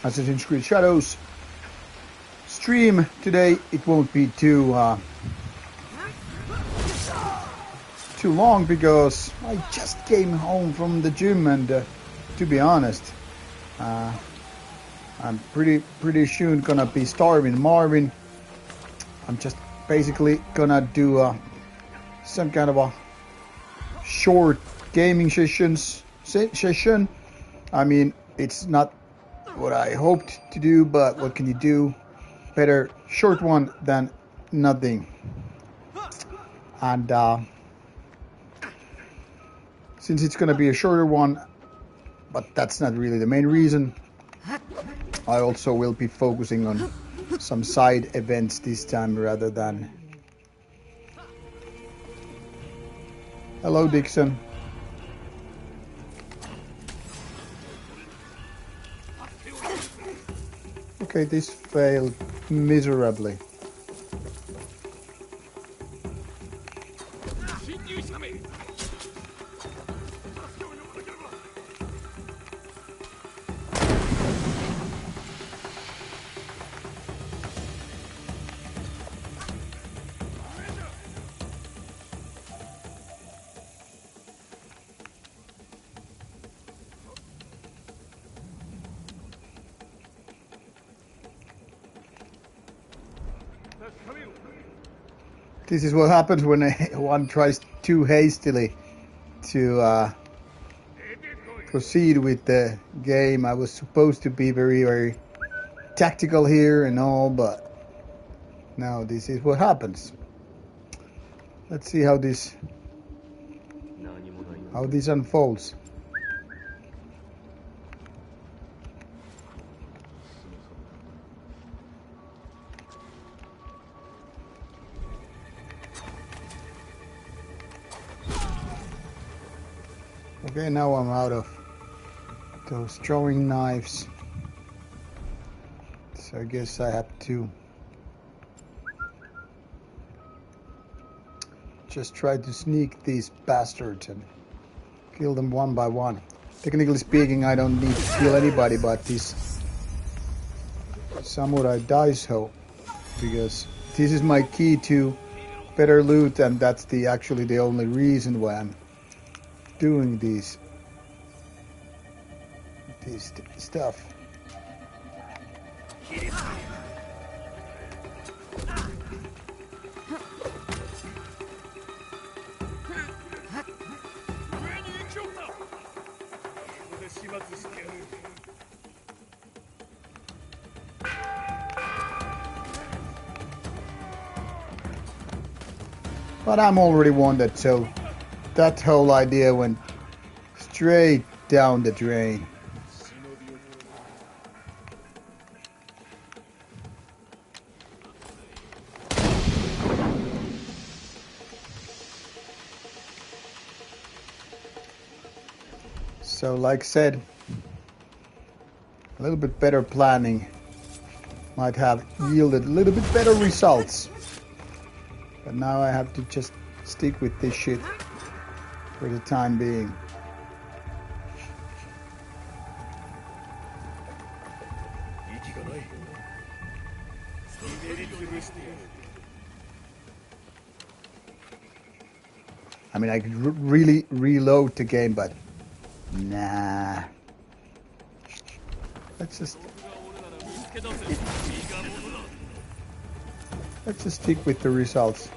Assassin's Creed Shadows stream today. It won't be too long because I just came home from the gym, and to be honest, I'm pretty soon gonna be starving Marvin. I'm just basically gonna do some kind of a short gaming session. I mean, it's not what I hoped to do, but what can you do? Better short one than nothing. And since it's gonna be a shorter one, but that's not really the main reason, I also will be focusing on some side events this time rather than... Hello, Dixon. Okay, this failed miserably. This is what happens when one tries too hastily to proceed with the game. I was supposed to be very tactical here and all, but now this is what happens. Let's see how this unfolds. Okay, now I'm out of those throwing knives, so I guess I have to just try to sneak these bastards and kill them one by one. Technically speaking, I don't need to kill anybody but this samurai Daiso, because this is my key to better loot, and that's actually the only reason why I'm doing this stuff. But I'm already wounded, so that whole idea went straight down the drain. So, like I said, a little bit better planning might have yielded a little bit better results. But now I have to just stick with this shit for the time being. I mean, I could really reload the game, but nah. Let's just stick with the results.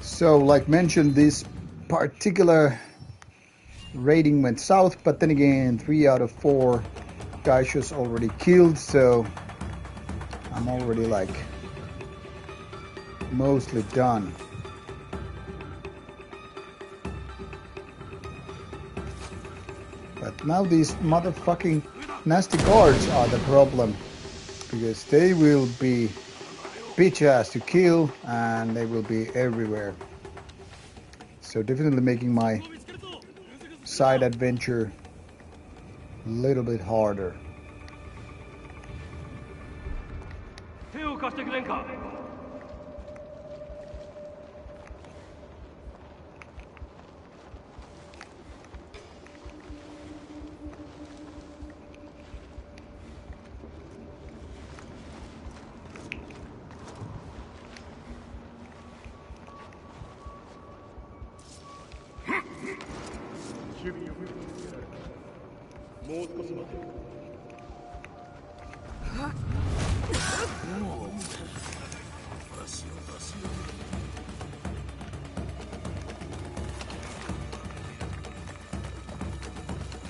So, like mentioned, this particular raiding went south, but then again, 3 out of 4 guys was already killed, so I'm already like mostly done. But now these motherfucking nasty guards are the problem, because they will be bitch ass to kill and they will be everywhere. So definitely making my side adventure a little bit harder.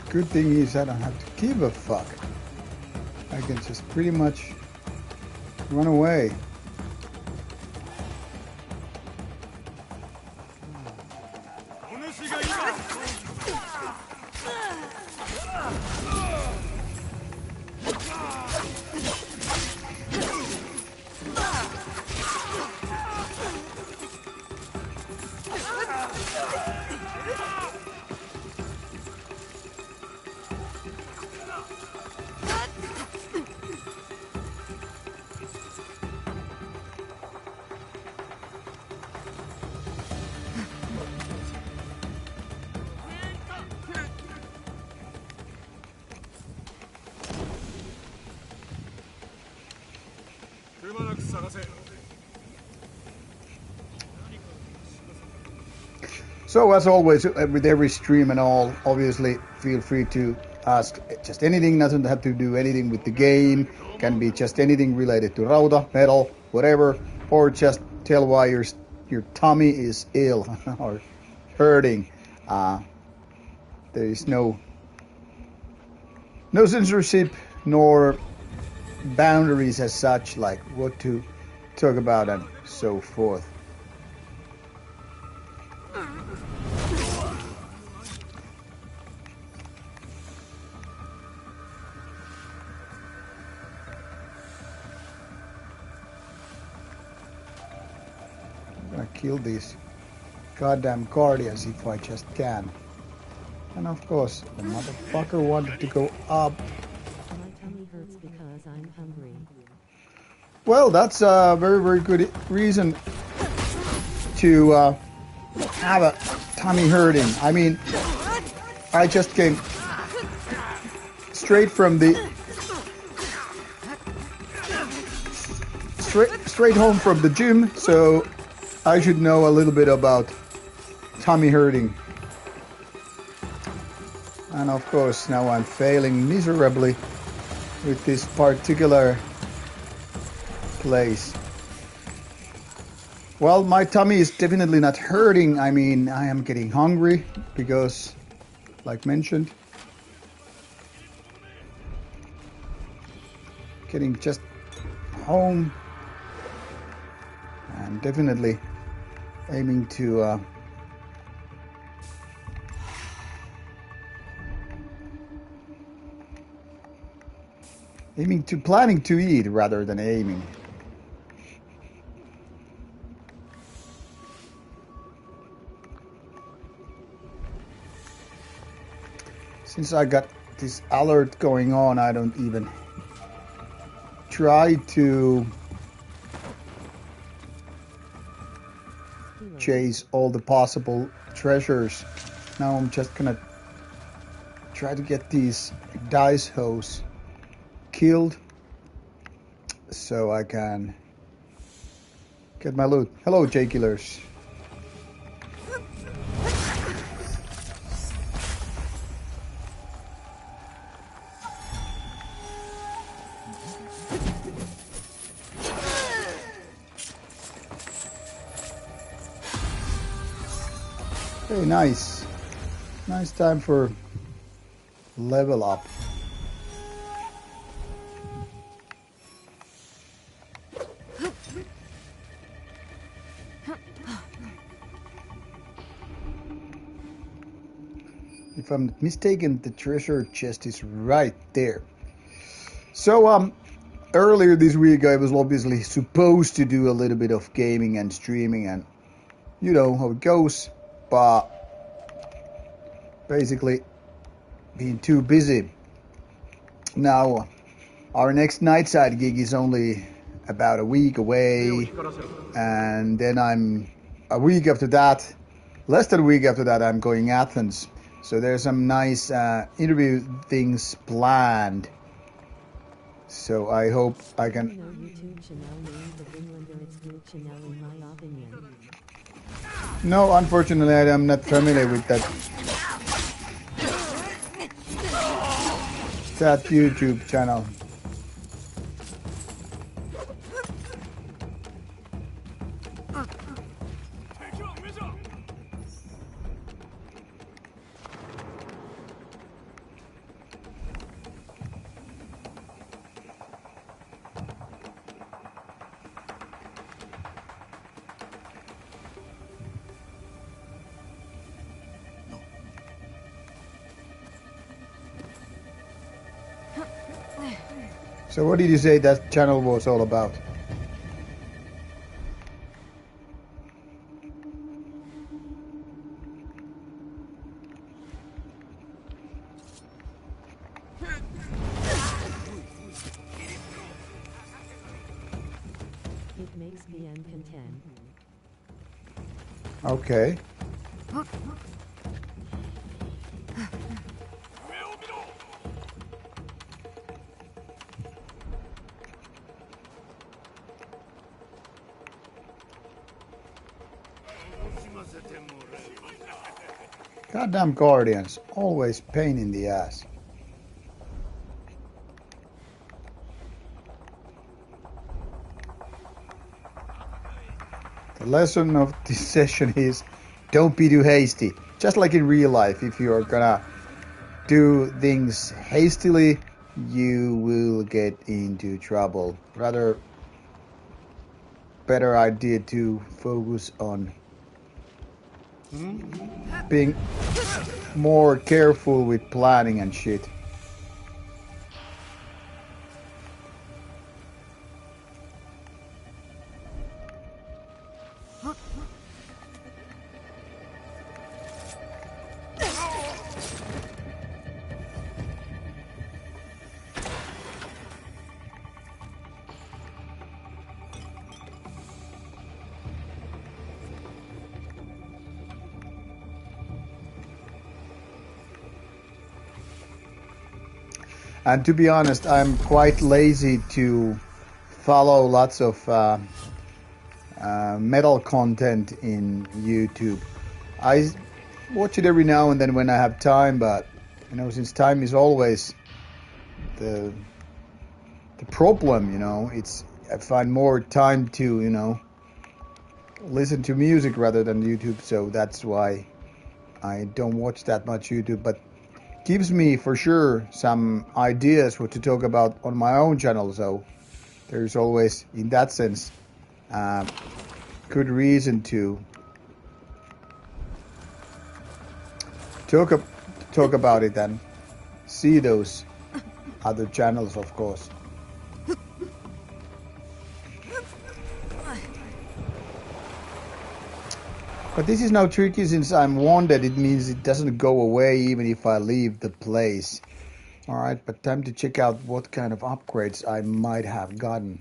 Good thing is I don't have to give a fuck. I can just pretty much run away. So as always, with every stream and all, obviously feel free to ask just anything. Doesn't have to do anything with the game. Can be just anything related to Rauta, metal, whatever, or just tell why your tummy is ill or hurting. There is no censorship nor boundaries as such, like what to talk about and so forth. I'm gonna kill these goddamn guardians if I just can. And of course, the motherfucker wanted to go up. My tummy hurts because I'm hungry. Well, that's a very, very good reason to have a tummy hurting. I mean, I just came straight from the straight home from the gym, so I should know a little bit about tummy hurting. And of course, now I'm failing miserably with this particular place. Well, my tummy is definitely not hurting. I mean, I am getting hungry because, like mentioned, getting just home and definitely aiming to planning to eat rather than aiming. Since I got this alert going on, I don't even try to chase all the possible treasures. Now I'm just gonna try to get these dice hoes killed so I can get my loot. Hello, J-Killers. Hey, nice. Nice time for level up. if I'm not mistaken, the treasure chest is right there. So earlier this week I was obviously supposed to do a little bit of gaming and streaming, and you know how it goes, but basically being too busy. Now our next nightside gig is only about a week away, and then I'm a week after that, less than a week after that, I'm going Athens. So there's some nice interview things planned. So I hope I can. No YouTube channel named the Finlander. It's good channel in my opinion. No, unfortunately, I'm not familiar with that YouTube channel. So what did you say that channel was all about? It makes BN content. Okay. Goddamn guardians, always pain in the ass. The lesson of this session is don't be too hasty. Just like in real life, if you're gonna do things hastily, you will get into trouble. Rather, better idea to focus on being more careful with planning and shit. And to be honest, I'm quite lazy to follow lots of metal content in YouTube. I watch it every now and then when I have time, but you know, since time is always the problem, you know, I find more time to, you know, listen to music rather than YouTube, so that's why I don't watch that much YouTube, but gives me for sure some ideas what to talk about on my own channel. So there's always, in that sense, good reason to talk about it and see those other channels, of course. But this is now tricky since I'm wounded. It means it doesn't go away even if I leave the place. Alright, but time to check out what kind of upgrades I might have gotten.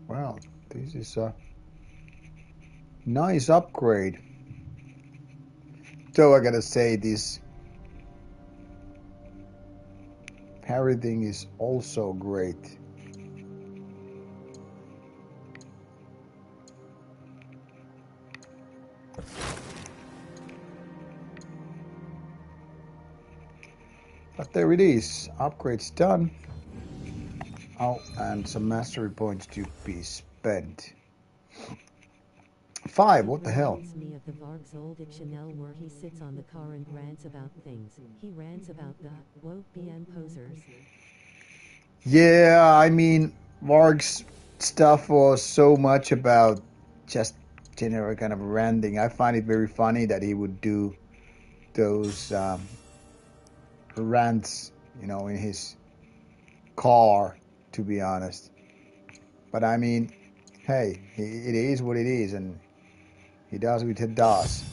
Well, this is a nice upgrade. Though I gotta say this Everything is also great. But there it is. Upgrades done. Oh, and some mastery points to be spent. 5, what the hell? Reminds me of the Varg's old Chanel where he sits on the car and rants about things. He rants about the woke BM posers. Yeah, I mean, Varg's stuff was so much about just general kind of ranting. I find it very funny that he would do those rants, you know, in his car, to be honest. But I mean, hey, it is what it is, and he does what he does.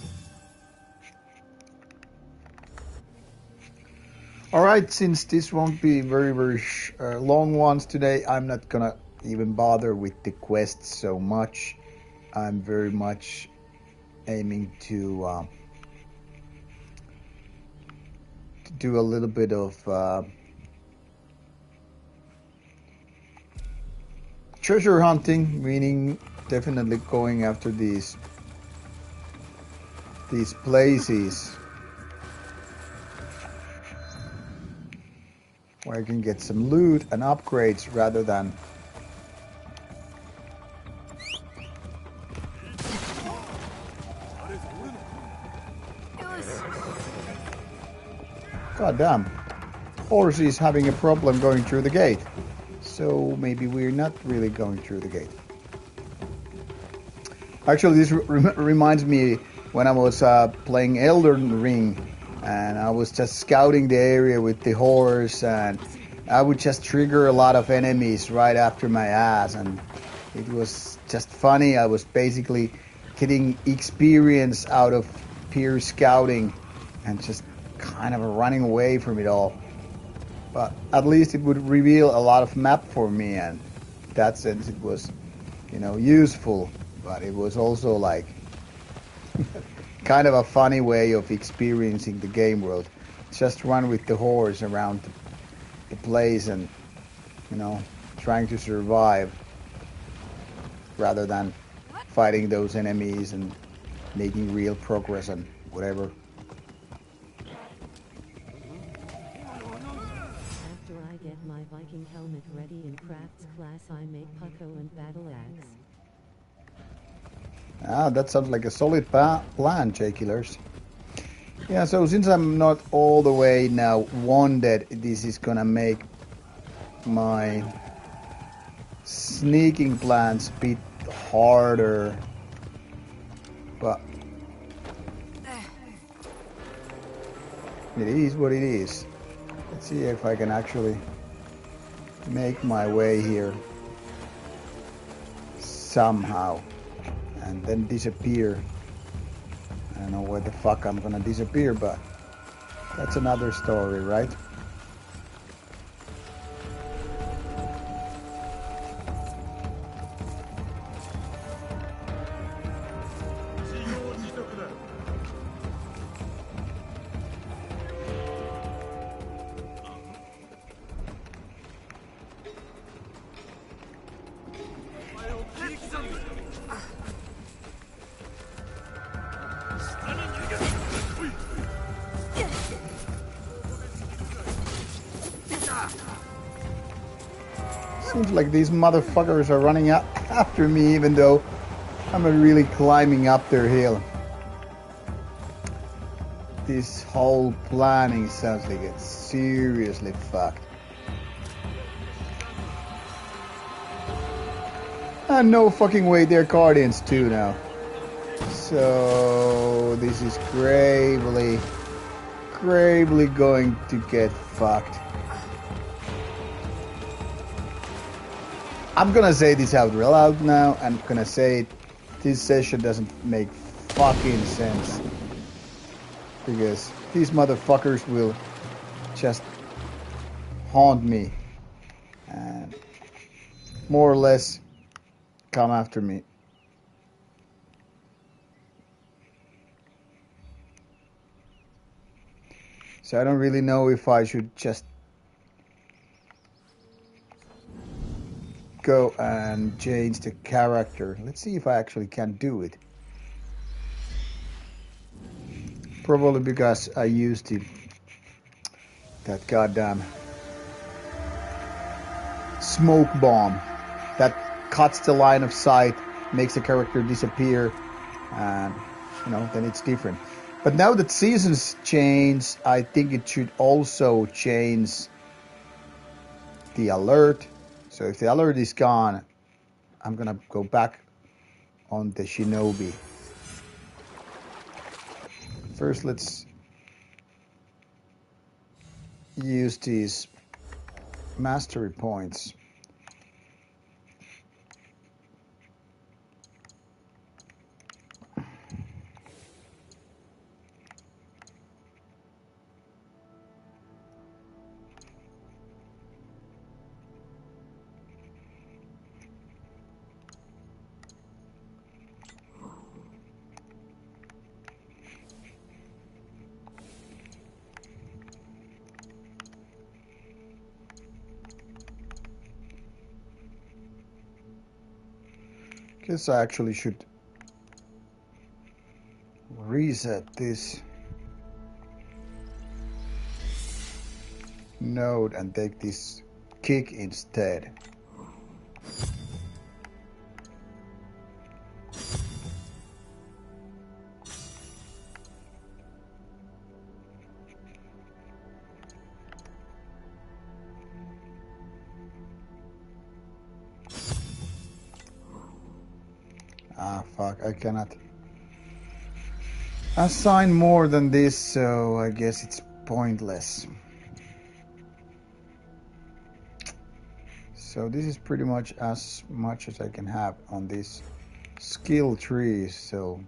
Alright, since this won't be very long ones today, I'm not gonna even bother with the quests so much. I'm very much aiming to do a little bit of treasure hunting, meaning definitely going after these places where I can get some loot and upgrades rather than God damn, horse is having a problem going through the gate. So maybe we're not really going through the gate. Actually, this reminds me when I was playing Elden Ring, and I was just scouting the area with the horse, and I would just trigger a lot of enemies right after my ass, and it was just funny. I was basically getting experience out of pure scouting and just kind of running away from it all. But at least it would reveal a lot of map for me, and in that sense it was, you know, useful. But it was also like kind of a funny way of experiencing the game world. Just run with the horse around the place and, you know, trying to survive rather than fighting those enemies and making real progress and whatever. After I get my Viking helmet ready in crafts class, I make pucko and battle axe. Ah, that sounds like a solid plan, J-Killers. Yeah, so since I'm not all the way now wounded, this is gonna make my sneaking plans a bit harder. But it is what it is. Let's see if I can actually make my way here somehow and then disappear. I don't know where the fuck I'm gonna disappear, but that's another story, right? Seems like these motherfuckers are running after me, even though I'm not really climbing up their hill. This whole planning sounds like it's seriously fucked. And no fucking way, they're Guardians too now. So this is gravely going to get fucked. I'm gonna say this out real loud now. I'm gonna say it. This session doesn't make fucking sense. Because these motherfuckers will just haunt me. And more or less come after me. So I don't really know if I should just go and change the character. Let's see if I actually can do it. Probably because I used that goddamn smoke bomb that cuts the line of sight, makes the character disappear, and then it's different. But now that seasons change, I think it should also change the alert. So if the alert is gone, I'm gonna go back on the Shinobi. First, let's use these mastery points. Guess I actually should reset this node and take this kick instead. Ah, fuck, I cannot assign more than this, so I guess it's pointless. So this is pretty much as I can have on this skill tree, so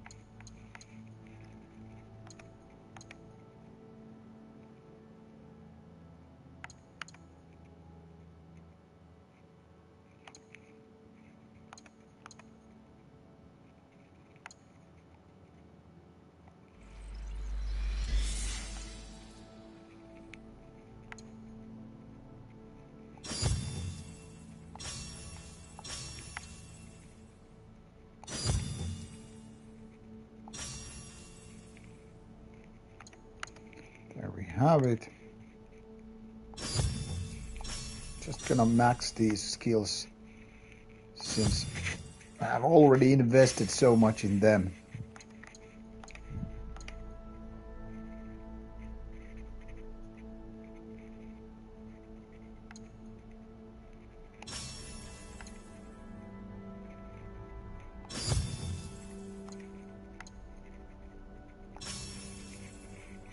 there we have it. Just gonna max these skills since I've already invested so much in them.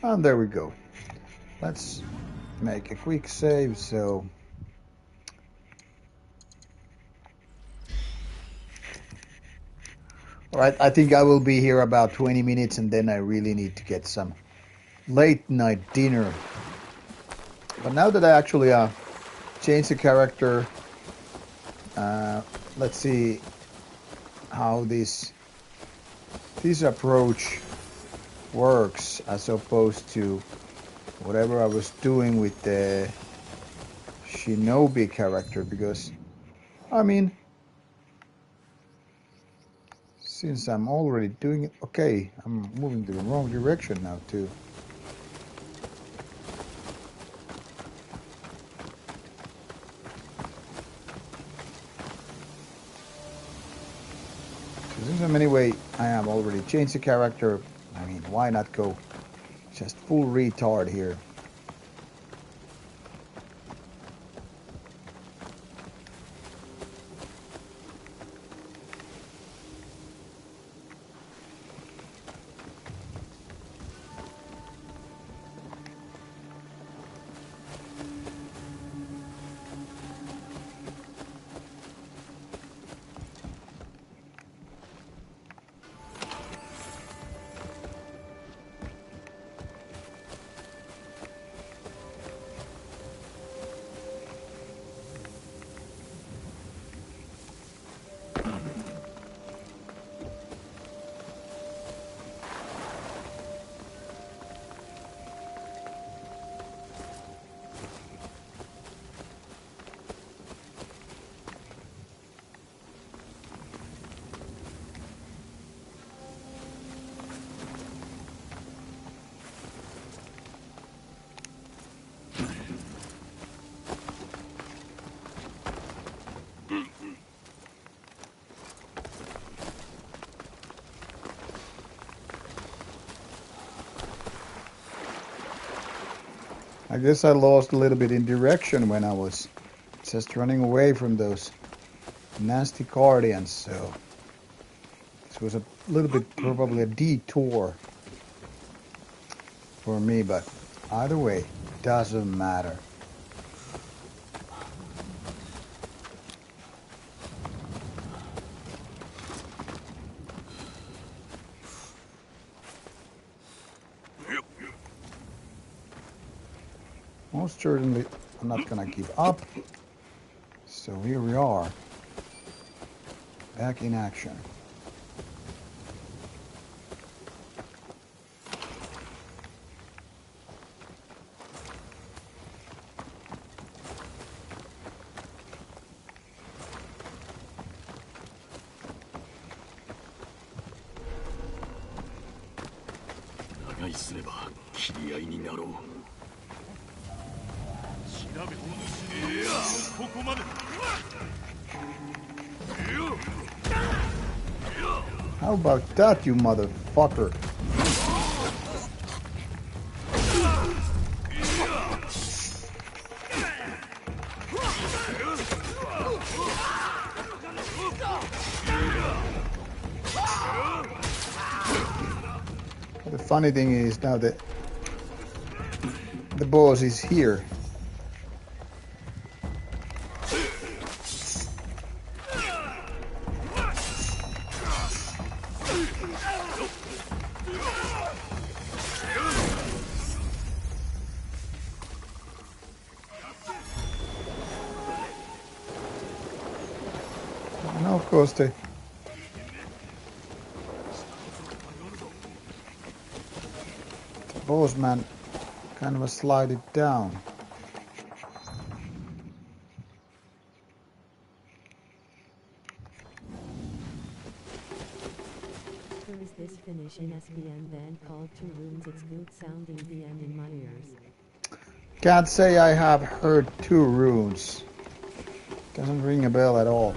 And there we go. Let's make a quick save. So alright, I think I will be here about 20 minutes and then I really need to get some late night dinner. But now that I actually changed the character, let's see how this approach works as opposed to whatever I was doing with the Shinobi character, because I mean, since I'm already doing it, okay, I'm moving to the wrong direction now too. Since anyway I have already changed the character, I mean, why not go just full retard here? I guess I lost a little bit in direction when I was just running away from those nasty guardians, so this was a little bit probably a detour for me, but either way, doesn't matter. Most certainly, I'm not gonna give up. So here we are, back in action. How about that, you motherfucker? The funny thing is now that the boss is here. And of course the boss man kind of slide it down. Who is this Finnish SBN band called Two Runes? It's good sounding VM in my ears. Can't say I have heard Two Runes. Doesn't ring a bell at all.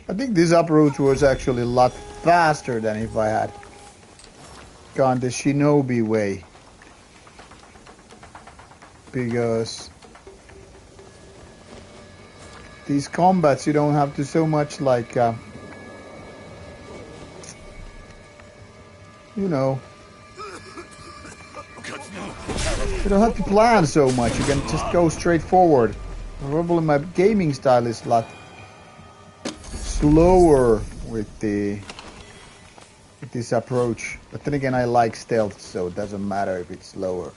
I think this approach was actually a lot faster than if I had gone the shinobi way, because these combats you don't have to so much like you know, you don't have to plan so much, you can just go straight forward. Probably my gaming style is a lot slower with this approach, but then again I like stealth, so it doesn't matter if it's slower.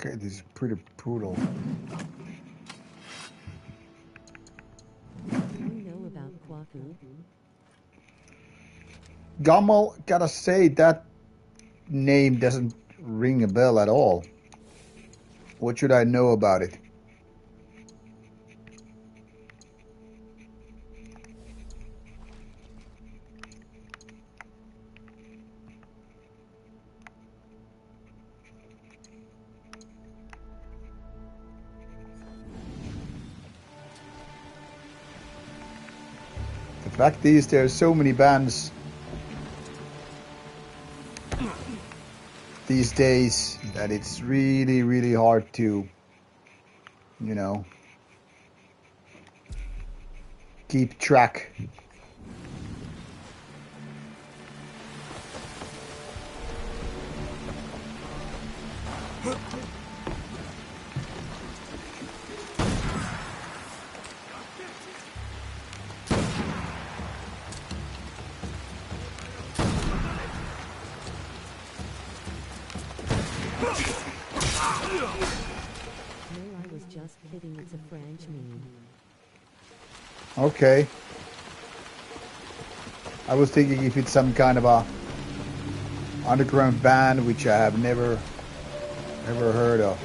Okay, this is pretty brutal. Do you know about Kwaku? Gamal, gotta say that name doesn't ring a bell at all. What should I know about it? The fact is, there are so many bands these days that it's really, really hard to, you know, keep track. No, I was just kidding, it's a French meme. Okay. I was thinking if it's some kind of a underground band which I have never heard of.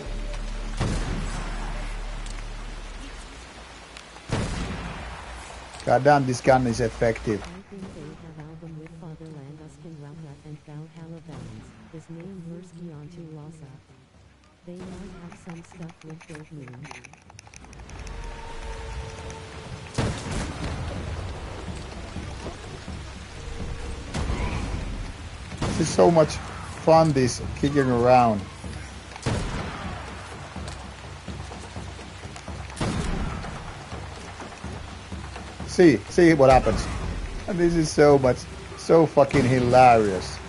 God damn, this gun is effective. I think they have album with Fatherland Uskin Rauta and Valhalla bands. His name Mursky onto Rauta. They might have some stuff with Gold Moon. This is so much fun, this kicking around. See what happens. And this is so fucking hilarious.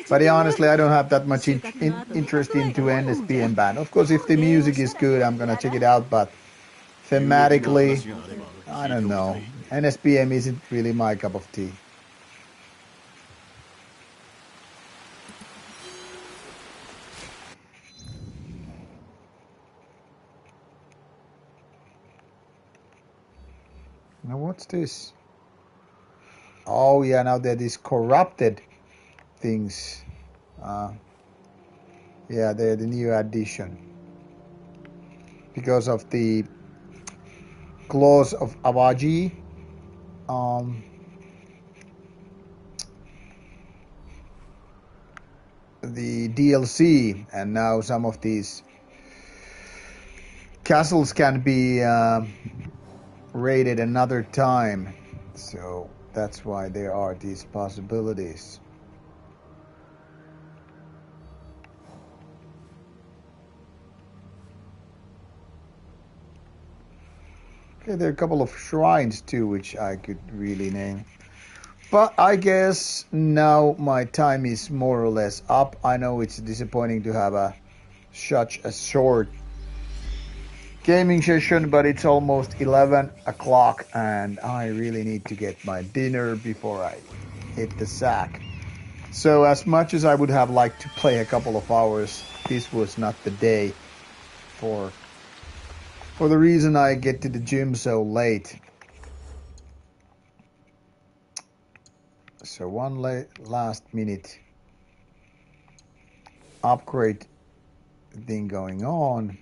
But honestly, I don't have that much interest into NSPM band. Of course, if the music is good, I'm gonna check it out. But thematically, I don't know. NSPM isn't really my cup of tea. Now what's this? Oh yeah, now there are these corrupted things. Yeah, they're the new addition. Because of the clause of Avaji, the DLC, and now some of these castles can be raided another time. So that's why there are these possibilities. Okay, there are a couple of shrines too, which I could really name. But I guess now my time is more or less up. I know it's disappointing to have such a short gaming session, but it's almost 11 o'clock and I really need to get my dinner before I hit the sack. So as much as I would have liked to play a couple of hours, this was not the day for the reason I get to the gym so late. So one last minute upgrade thing going on.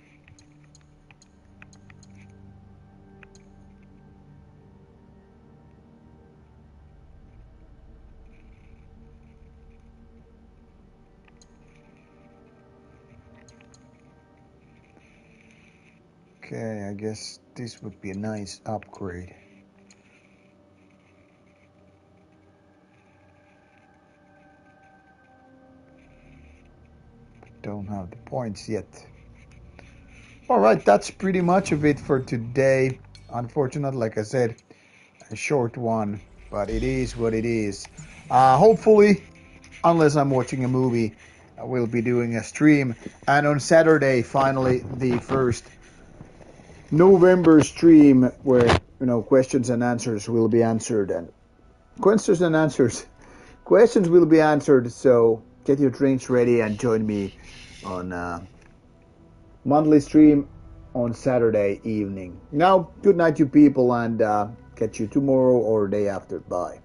Okay, I guess this would be a nice upgrade. But don't have the points yet. Alright, that's pretty much of it for today. Unfortunately, like I said, a short one. but it is what it is. Hopefully, unless I'm watching a movie, we'll be doing a stream. And on Saturday, finally, the first November stream where questions and answers will be answered, and questions will be answered. So get your drinks ready and join me on monthly stream on Saturday evening. Now, good night, you people, and catch you tomorrow or day after. Bye.